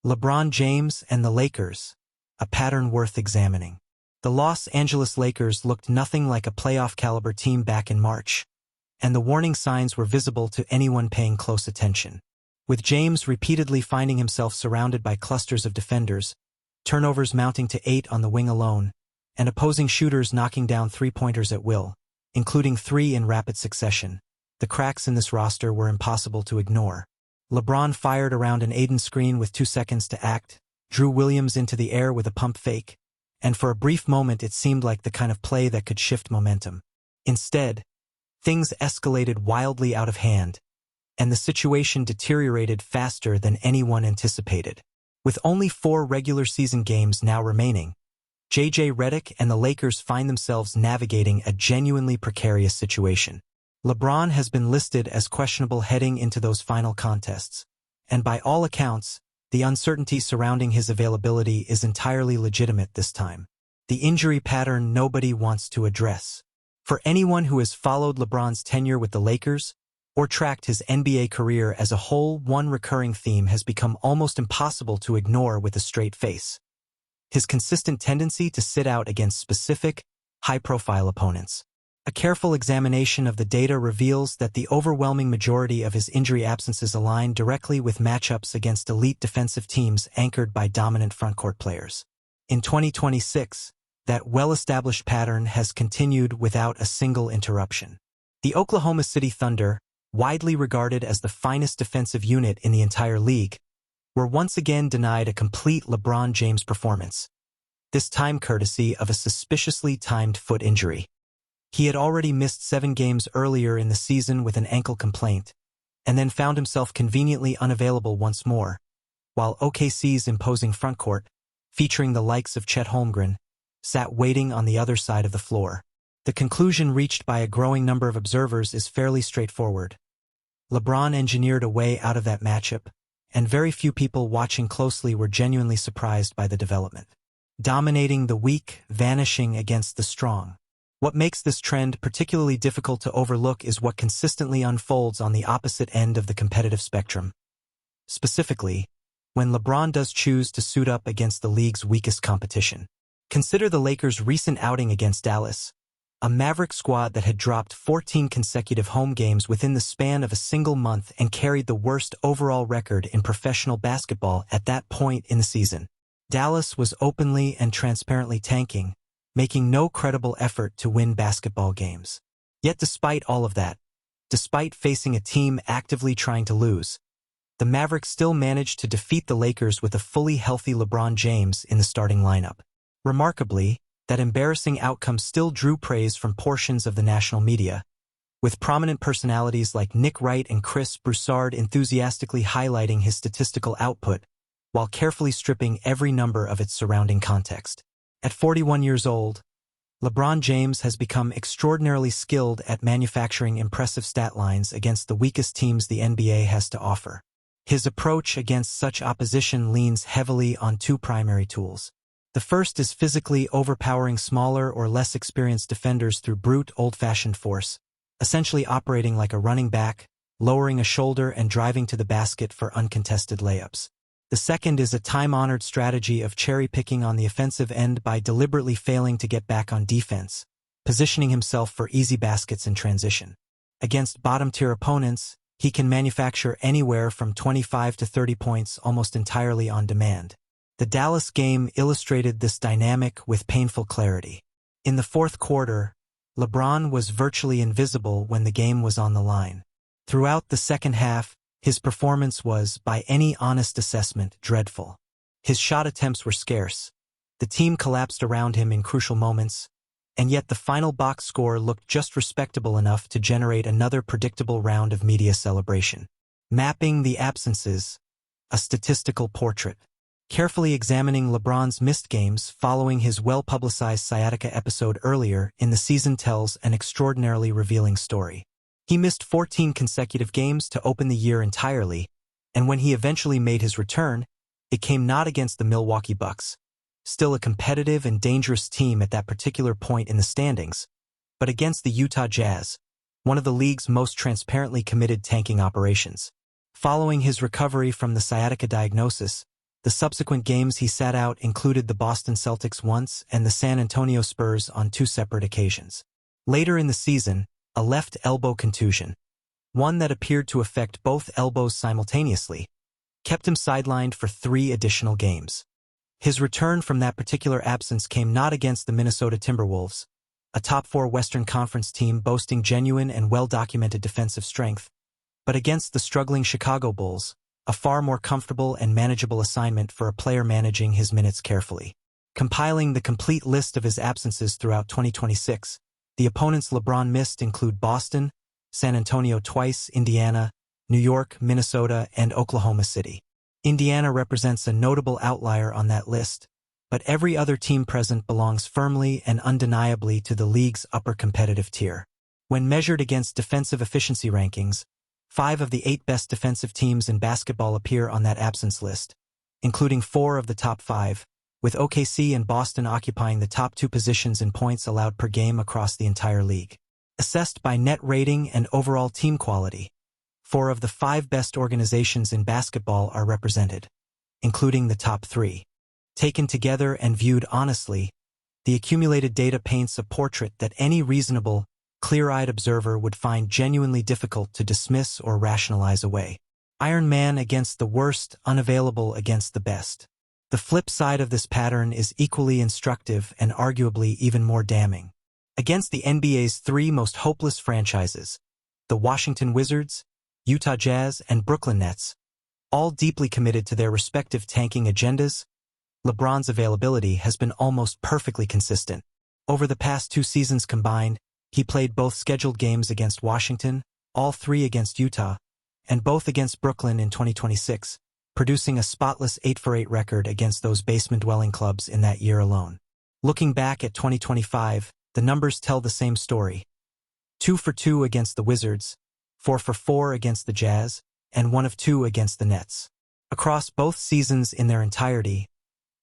LeBron James and the Lakers, a pattern worth examining. The Los Angeles Lakers looked nothing like a playoff-caliber team back in March, and the warning signs were visible to anyone paying close attention. With James repeatedly finding himself surrounded by clusters of defenders, turnovers mounting to 8 on the wing alone, and opposing shooters knocking down three-pointers at will, including 3 in rapid succession, the cracks in this roster were impossible to ignore. LeBron fired around an Aiden screen with 2 seconds to act, drew Williams into the air with a pump fake, and for a brief moment it seemed like the kind of play that could shift momentum. Instead, things escalated wildly out of hand, and the situation deteriorated faster than anyone anticipated. With only 4 regular season games now remaining, J.J. Redick and the Lakers find themselves navigating a genuinely precarious situation. LeBron has been listed as questionable heading into those final contests, and by all accounts, the uncertainty surrounding his availability is entirely legitimate this time. The injury pattern nobody wants to address. For anyone who has followed LeBron's tenure with the Lakers, or tracked his NBA career as a whole, one recurring theme has become almost impossible to ignore with a straight face: his consistent tendency to sit out against specific, high-profile opponents. A careful examination of the data reveals that the overwhelming majority of his injury absences align directly with matchups against elite defensive teams anchored by dominant frontcourt players. In 2026, that well-established pattern has continued without a single interruption. The Oklahoma City Thunder, widely regarded as the finest defensive unit in the entire league, were once again denied a complete LeBron James performance, this time courtesy of a suspiciously timed foot injury. He had already missed 7 games earlier in the season with an ankle complaint, and then found himself conveniently unavailable once more, while OKC's imposing frontcourt, featuring the likes of Chet Holmgren, sat waiting on the other side of the floor. The conclusion reached by a growing number of observers is fairly straightforward. LeBron engineered a way out of that matchup, and very few people watching closely were genuinely surprised by the development. Dominating the weak, vanishing against the strong. What makes this trend particularly difficult to overlook is what consistently unfolds on the opposite end of the competitive spectrum. Specifically, when LeBron does choose to suit up against the league's weakest competition. Consider the Lakers' recent outing against Dallas, a Maverick squad that had dropped 14 consecutive home games within the span of a single month and carried the worst overall record in professional basketball at that point in the season. Dallas was openly and transparently tanking, making no credible effort to win basketball games. Yet despite all of that, despite facing a team actively trying to lose, the Mavericks still managed to defeat the Lakers with a fully healthy LeBron James in the starting lineup. Remarkably, that embarrassing outcome still drew praise from portions of the national media, with prominent personalities like Nick Wright and Chris Broussard enthusiastically highlighting his statistical output, while carefully stripping every number of its surrounding context. At 41 years old, LeBron James has become extraordinarily skilled at manufacturing impressive stat lines against the weakest teams the NBA has to offer. His approach against such opposition leans heavily on 2 primary tools. The first is physically overpowering smaller or less experienced defenders through brute, old-fashioned force, essentially operating like a running back, lowering a shoulder and driving to the basket for uncontested layups. The second is a time-honored strategy of cherry-picking on the offensive end by deliberately failing to get back on defense, positioning himself for easy baskets in transition. Against bottom-tier opponents, he can manufacture anywhere from 25 to 30 points almost entirely on demand. The Dallas game illustrated this dynamic with painful clarity. In the fourth quarter, LeBron was virtually invisible when the game was on the line. Throughout the second half, his performance was, by any honest assessment, dreadful. His shot attempts were scarce. The team collapsed around him in crucial moments, and yet the final box score looked just respectable enough to generate another predictable round of media celebration. Mapping the absences, a statistical portrait. Carefully examining LeBron's missed games following his well-publicized sciatica episode earlier in the season tells an extraordinarily revealing story. He missed 14 consecutive games to open the year entirely, and when he eventually made his return, it came not against the Milwaukee Bucks, still a competitive and dangerous team at that particular point in the standings, but against the Utah Jazz, one of the league's most transparently committed tanking operations. Following his recovery from the sciatica diagnosis, The subsequent games he sat out included the Boston Celtics once and the San Antonio Spurs on 2 separate occasions. Later in the season, a left elbow contusion, one that appeared to affect both elbows simultaneously, kept him sidelined for 3 additional games. His return from that particular absence came not against the Minnesota Timberwolves, a top 4 Western Conference team boasting genuine and well-documented defensive strength, but against the struggling Chicago Bulls, a far more comfortable and manageable assignment for a player managing his minutes carefully. Compiling the complete list of his absences throughout 2026, the opponents LeBron missed include Boston, San Antonio twice, Indiana, New York, Minnesota, and Oklahoma City. Indiana represents a notable outlier on that list, but every other team present belongs firmly and undeniably to the league's upper competitive tier. When measured against defensive efficiency rankings, 5 of the 8 best defensive teams in basketball appear on that absence list, including 4 of the top 5, with OKC and Boston occupying the top 2 positions in points allowed per game across the entire league. Assessed by net rating and overall team quality, 4 of the 5 best organizations in basketball are represented, including the top 3. Taken together and viewed honestly, the accumulated data paints a portrait that any reasonable, clear-eyed observer would find genuinely difficult to dismiss or rationalize away. Iron Man against the worst, unavailable against the best. The flip side of this pattern is equally instructive and arguably even more damning. Against the NBA's 3 most hopeless franchises, the Washington Wizards, Utah Jazz, and Brooklyn Nets, all deeply committed to their respective tanking agendas, LeBron's availability has been almost perfectly consistent. Over the past 2 seasons combined, he played both scheduled games against Washington, all 3 against Utah, and both against Brooklyn in 2026, producing a spotless 8-for-8 record against those basement-dwelling clubs in that year alone. Looking back at 2025, the numbers tell the same story. 2 for 2 against the Wizards, 4 for 4 against the Jazz, and 1 of 2 against the Nets. Across both seasons in their entirety,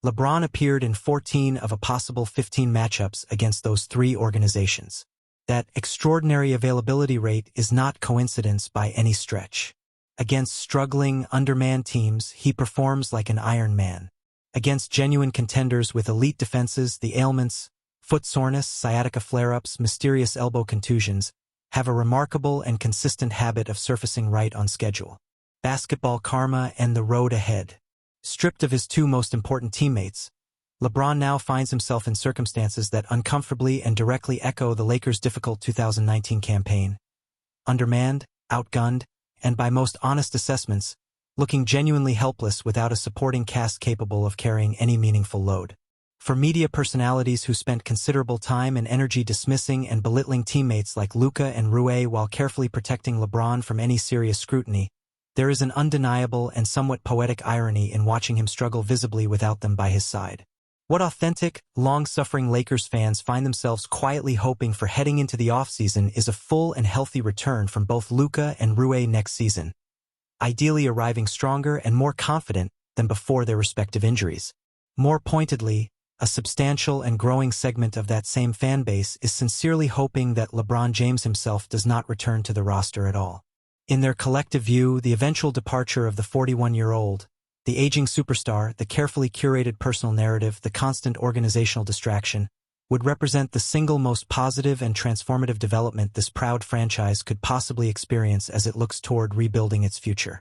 LeBron appeared in 14 of a possible 15 matchups against those 3 organizations. That extraordinary availability rate is not coincidence by any stretch. Against struggling, undermanned teams, he performs like an Iron Man. Against genuine contenders with elite defenses, the ailments, foot soreness, sciatica flare-ups, mysterious elbow contusions, have a remarkable and consistent habit of surfacing right on schedule. Basketball karma and the road ahead. Stripped of his 2 most important teammates, LeBron now finds himself in circumstances that uncomfortably and directly echo the Lakers' difficult 2019 campaign. Undermanned, outgunned, and by most honest assessments, looking genuinely helpless without a supporting cast capable of carrying any meaningful load. For media personalities who spent considerable time and energy dismissing and belittling teammates like Luka and Rui while carefully protecting LeBron from any serious scrutiny, there is an undeniable and somewhat poetic irony in watching him struggle visibly without them by his side. What authentic, long-suffering Lakers fans find themselves quietly hoping for heading into the offseason is a full and healthy return from both Luka and Rui next season, ideally arriving stronger and more confident than before their respective injuries. More pointedly, a substantial and growing segment of that same fan base is sincerely hoping that LeBron James himself does not return to the roster at all. In their collective view, the eventual departure of the 41-year-old, the aging superstar, the carefully curated personal narrative, the constant organizational distraction, would represent the single most positive and transformative development this proud franchise could possibly experience as it looks toward rebuilding its future.